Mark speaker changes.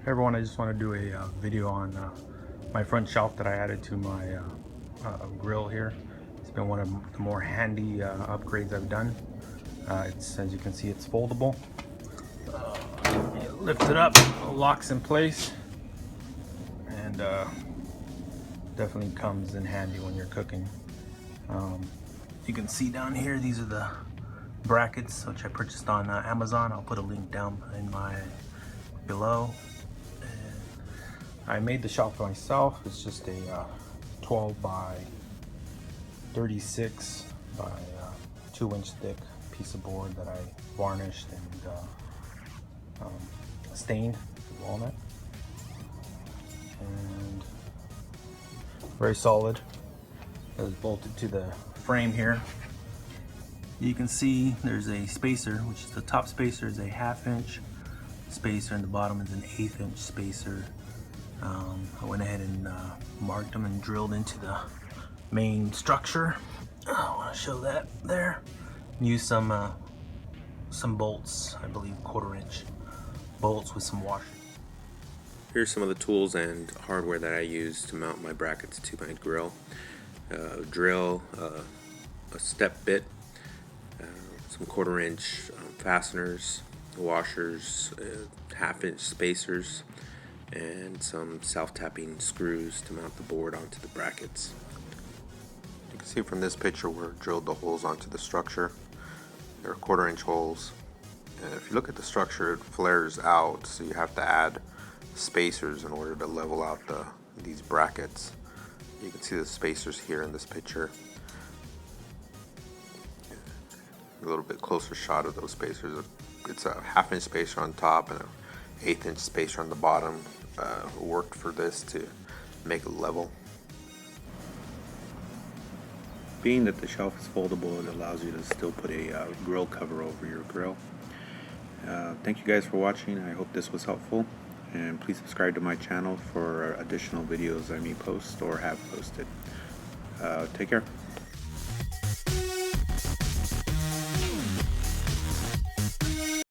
Speaker 1: Hey everyone, I just want to do a video on my front shelf that I added to my grill here. It's been one of the more handy upgrades I've done. It's, as you can see, it's foldable. You lift it up, it locks in place, and definitely comes in handy when you're cooking. You can see down here, these are the brackets which I purchased on Amazon. I'll put a link down in my below. I made the shelf myself. It's just a 12 by 36 by 2-inch thick piece of board that I varnished and stained with walnut. And very solid. It's bolted to the frame here. You can see there's a spacer, which is the top spacer is a 1/2 inch spacer and the bottom is an 1/8 inch spacer. I went ahead and marked them and drilled into the main structure. I want to show that there. Use some bolts, I believe 1/4 inch bolts with some washers.
Speaker 2: Here's some of the tools and hardware that I use to mount my brackets to my grill. Drill, a step bit, some 1/4 inch fasteners, washers, 1/2 inch spacers, and some self-tapping screws to mount the board onto the brackets. You can see from this picture where I drilled the holes onto the structure. They're 1/4 inch holes. And if you look at the structure, it flares out, so you have to add spacers in order to level out these brackets. You can see the spacers here in this picture. A little bit closer shot of those spacers. It's a 1/2 inch spacer on top and a 1/8 inch spacer on the bottom. Worked for this to make it level. Being that the shelf is foldable, it allows you to still put a grill cover over your grill. Thank you guys for watching. I hope this was helpful, and please subscribe to my channel for additional videos I may post or have posted. Take care.